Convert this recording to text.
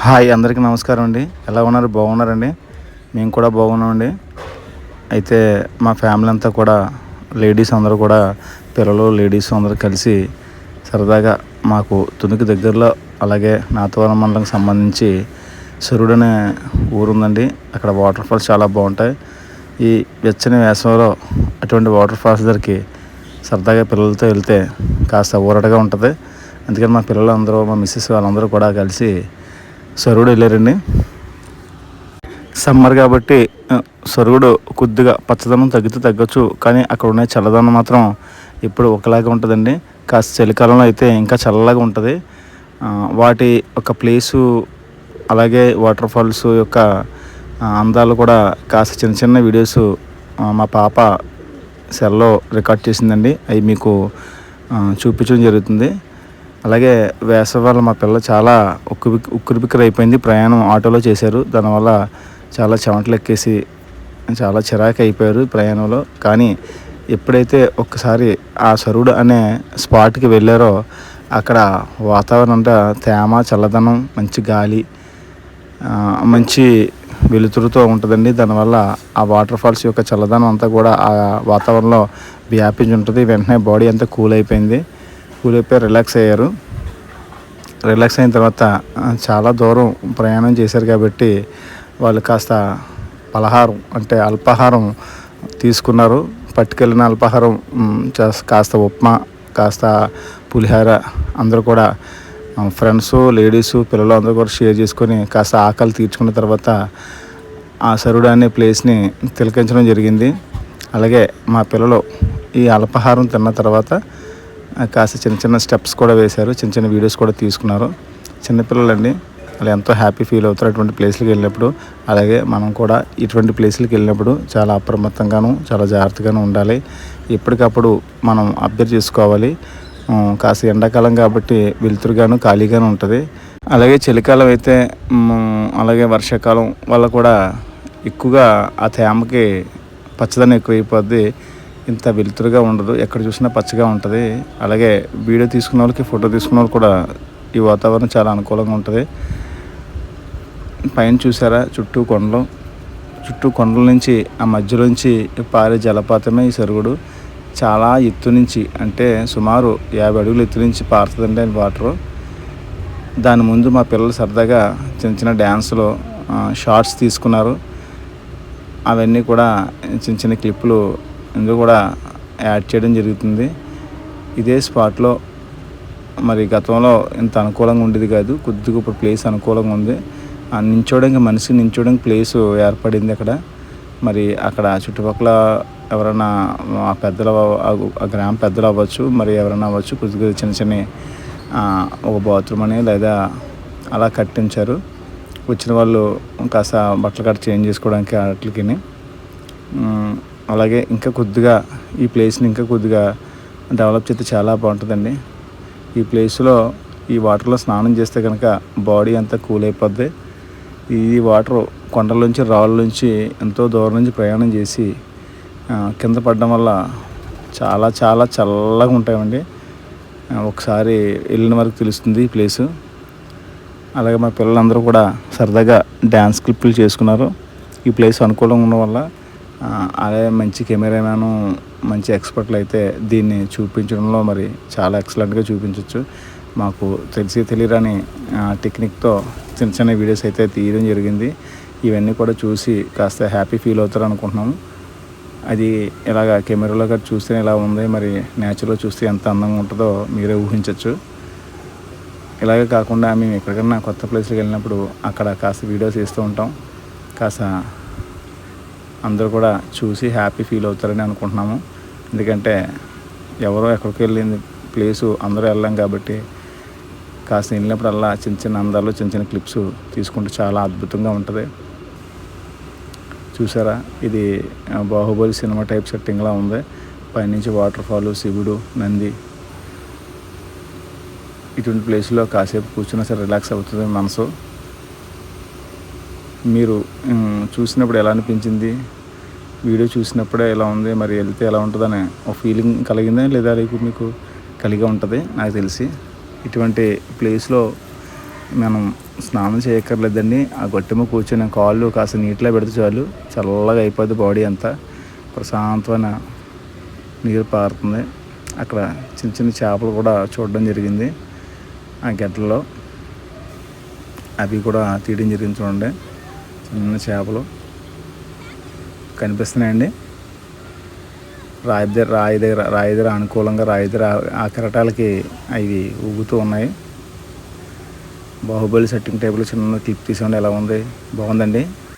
Hi అందరికీ నమస్కారం అండి. ఎలా ఉన్నారు? బాగున్నారండి? మేము కూడా బాగున్నామండి. అయితే మా ఫ్యామిలీ అంతా కూడా లేడీస్ అందరూ కూడా పిల్లలు లేడీస్ అందరూ కలిసి సరదాగా మాకు తునికి దగ్గరలో అలాగే నాతవరం మండలంకి సంబంధించి సరుడు అనే ఊరు ఉందండి. అక్కడ వాటర్ ఫాల్స్ చాలా బాగుంటాయి. ఈ వెచ్చని వేసవిలో అటువంటి వాటర్ ఫాల్స్ దగ్గరికి సరదాగా పిల్లలతో వెళ్తే కాస్త ఊరటగా ఉంటుంది. అందుకని మా పిల్లలు అందరూ మా మిస్సెస్ వాళ్ళందరూ కూడా కలిసి సరుగుడు వెళ్ళారండి. సమ్మర్ కాబట్టి సరుగుడు కొద్దిగా పచ్చదనం తగ్గొచ్చు, కానీ అక్కడ ఉన్న చల్లదనం మాత్రం ఇప్పుడు ఒకలాగా ఉంటుందండి. కాస్త చలికాలంలో అయితే ఇంకా చల్లగా ఉంటుంది. వాటి ఒక ప్లేసు అలాగే వాటర్ ఫాల్స్ యొక్క అందాలు కూడా కాస్త చిన్న చిన్న వీడియోస్ మా పాప సెల్లో రికార్డ్ చేసిందండి. అవి మీకు చూపించడం జరుగుతుంది. అలాగే వేసవి వల్ల మా పిల్లలు చాలా ఉక్కిరిబిక్కిరి అయిపోయింది. ప్రయాణం ఆటోలో చేశారు. దానివల్ల చాలా చెమటలు ఎక్కేసి చాలా చిరాకు అయిపోయారు ప్రయాణంలో. కానీ ఎప్పుడైతే ఒక్కసారి ఆ సరుడు అనే స్పాట్కి వెళ్ళారో అక్కడ వాతావరణం అంతా తేమ, చల్లదనం, మంచి గాలి, మంచి వెలుతురుతో ఉంటుందండి. దానివల్ల ఆ వాటర్ ఫాల్స్ యొక్క చల్లదనం అంతా కూడా ఆ వాతావరణంలో వ్యాపించి ఉంటుంది. వెంటనే బాడీ అంతా కూల్ అయిపోయి రిలాక్స్ అయ్యారు. రిలాక్స్ అయిన తర్వాత చాలా దూరం ప్రయాణం చేశారు కాబట్టి వాళ్ళు కాస్త పలహారం అంటే అల్పాహారం తీసుకున్నారు. పట్టుకెళ్ళిన అల్పాహారం కాస్త ఉప్మా, కాస్త పులిహోర అందరూ కూడా ఫ్రెండ్స్, లేడీసు, పిల్లలు అందరూ కూడా షేర్ చేసుకొని కాస్త ఆకలి తీర్చుకున్న తర్వాత ఆ సరుడు అనే ప్లేస్ని తిలకించడం జరిగింది. అలాగే మా పిల్లలు ఈ అల్పాహారం తిన్న తర్వాత కాస్త చిన్న చిన్న స్టెప్స్ కూడా వేశారు. చిన్న చిన్న వీడియోస్ కూడా తీసుకున్నారు. చిన్నపిల్లలండి, వాళ్ళు ఎంతో హ్యాపీ ఫీల్ అవుతారు అటువంటి ప్లేస్లకు వెళ్ళినప్పుడు. అలాగే మనం కూడా ఇటువంటి ప్లేస్లకు వెళ్ళినప్పుడు చాలా అప్రమత్తంగాను చాలా జాగ్రత్తగాను ఉండాలి. ఎప్పటికప్పుడు మనం అబ్జర్వ్ చేసుకోవాలి. కాస్త ఎండాకాలం కాబట్టి వెలుతురుగాను ఖాళీగాను ఉంటుంది. అలాగే చలికాలం అయితే అలాగే వర్షాకాలం వల్ల కూడా ఎక్కువగా ఆ తేమకి పచ్చదనం ఎక్కువైపోద్ది. ఇంత వెలుతురుగా ఉండదు. ఎక్కడ చూసినా పచ్చగా ఉంటుంది. అలాగే వీడియో తీసుకున్న వాళ్ళకి, ఫోటో తీసుకున్న వాళ్ళు కూడా ఈ వాతావరణం చాలా అనుకూలంగా ఉంటుంది. పైన చూసారా చుట్టూ కొండల నుంచి ఆ మధ్యలోంచి పారే జలపాతమే ఈ సరుగుడు. చాలా ఎత్తు నుంచి అంటే సుమారు 50 అడుగుల ఎత్తు నుంచి పారుతుందండి ఆయన వాటరు. దాని ముందు మా పిల్లలు సరదాగా చిన్న చిన్న డ్యాన్సులు షార్ట్స్ తీసుకున్నారు. అవన్నీ కూడా చిన్న చిన్న క్లిప్పులు ఇందులో కూడా యాడ్ చేయడం జరుగుతుంది. ఇదే స్పాట్లో మరి గతంలో ఇంత అనుకూలంగా ఉండేది కాదు. కొద్దిగా ఇప్పుడు ప్లేస్ అనుకూలంగా ఉంది. మనిషి నించోడానికి ప్లేసు ఏర్పడింది అక్కడ. మరి అక్కడ చుట్టుపక్కల ఎవరైనా పెద్దలు, ఆ గ్రామ పెద్దలు అవ్వచ్చు, మరి ఎవరైనా అవ్వచ్చు, కొద్దిగా చిన్న చిన్న ఒక బాత్రూమ్ అని లేదా అలా కట్టించారు. వచ్చిన వాళ్ళు కాస్త బట్టలు కట్ట చేంజ్ చేసుకోవడానికి వాటికి. అలాగే ఇంకా కొద్దిగా ఈ ప్లేస్ని ఇంకా కొద్దిగా డెవలప్ చేస్తే చాలా బాగుంటుందండి. ఈ ప్లేస్లో ఈ వాటర్లో స్నానం చేస్తే కనుక బాడీ అంతా కూల్ అయిపోద్ది. ఈ వాటర్ కొండల నుంచి, రాళ్ళ నుంచి ఎంతో దూరం నుంచి ప్రయాణం చేసి కింద పడడం వల్ల చాలా చాలా చల్లగా ఉంటాయండి. ఒకసారి వెళ్ళిన వరకు తెలుస్తుంది ఈ ప్లేసు. అలాగే మా పిల్లలందరూ కూడా సరదాగా డ్యాన్స్ క్లిప్పులు చేసుకున్నారు. ఈ ప్లేస్ అనుకూలంగా ఉండడం వల్ల. అలాగే మంచి కెమెరామ్యాను, మంచి ఎక్స్పర్ట్లు అయితే దీన్ని చూపించడంలో మరి చాలా ఎక్సలెంట్గా చూపించవచ్చు. మాకు తెలియరాని టెక్నిక్తో చిన్న చిన్న వీడియోస్ అయితే తీయడం జరిగింది. ఇవన్నీ కూడా చూసి కాస్త హ్యాపీ ఫీల్ అవుతారు అనుకుంటున్నాము. అది ఇలాగ కెమెరాలో గట్రా చూస్తేనే ఇలా ఉంది, మరి నేచురల్గా చూస్తే ఎంత అందంగా ఉంటుందో మీరే ఊహించవచ్చు. ఇలాగే కాకుండా మేము ఎక్కడికైనా కొత్త ప్లేస్కి వెళ్ళినప్పుడు అక్కడ కాస్త వీడియోస్ తీస్తూ ఉంటాం. కాస్త అందరూ కూడా చూసి హ్యాపీ ఫీల్ అవుతారని అనుకుంటున్నాము. ఎందుకంటే ఎవరో ఎక్కడికి వెళ్ళింది ప్లేసు అందరూ వెళ్ళాం కాబట్టి కాస్త వెళ్ళినప్పుడల్లా చిన్న చిన్న అందాలు, చిన్న చిన్న క్లిప్స్ తీసుకుంటే చాలా అద్భుతంగా ఉంటుంది. చూసారా, ఇది బాహుబలి సినిమా టైప్ సెట్టింగ్లా ఉంది. పైనుంచి వాటర్ ఫాల్, శివుడు, నంది. ఇటువంటి ప్లేస్లో కాసేపు కూర్చున్నా సరే రిలాక్స్ అవుతుంది మనసు. మీరు చూసినప్పుడు ఎలా అనిపించింది? వీడియో చూసినప్పుడే ఎలా ఉంది, మరి వెళ్తే ఎలా ఉంటుందని ఒక ఫీలింగ్ కలిగిందా లేదా మీకు కలిగి ఉంటుంది నాకు తెలిసి. ఇటువంటి ప్లేస్లో మనం స్నానం చేయక్కర్లేదండి. ఆ గొట్టెమ్మ కూర్చొని కాళ్ళు కాస్త నీటిలో పెడితే చాలు, చల్లగా అయిపోద్ది బాడీ అంతా. ప్రశాంతమైన నీరు పారుతుంది. అక్కడ చిన్న చిన్న చేపలు కూడా చూడడం జరిగింది. ఆ గడ్డల్లో అవి కూడా తీయడం జరిగింది. చూడండి, చిన్న చేపలు కనిపిస్తున్నాయండి. రాయి దగ్గర అనుకూలంగా రాయి దగ్గర ఆ కెరటాలకి అవి ఊగుతూ ఉన్నాయి. బాహుబలి సెట్టింగ్ టేబుల్ చిన్న క్లిప్ తీసుకోండి, ఎలా ఉంది, బాగుందండి.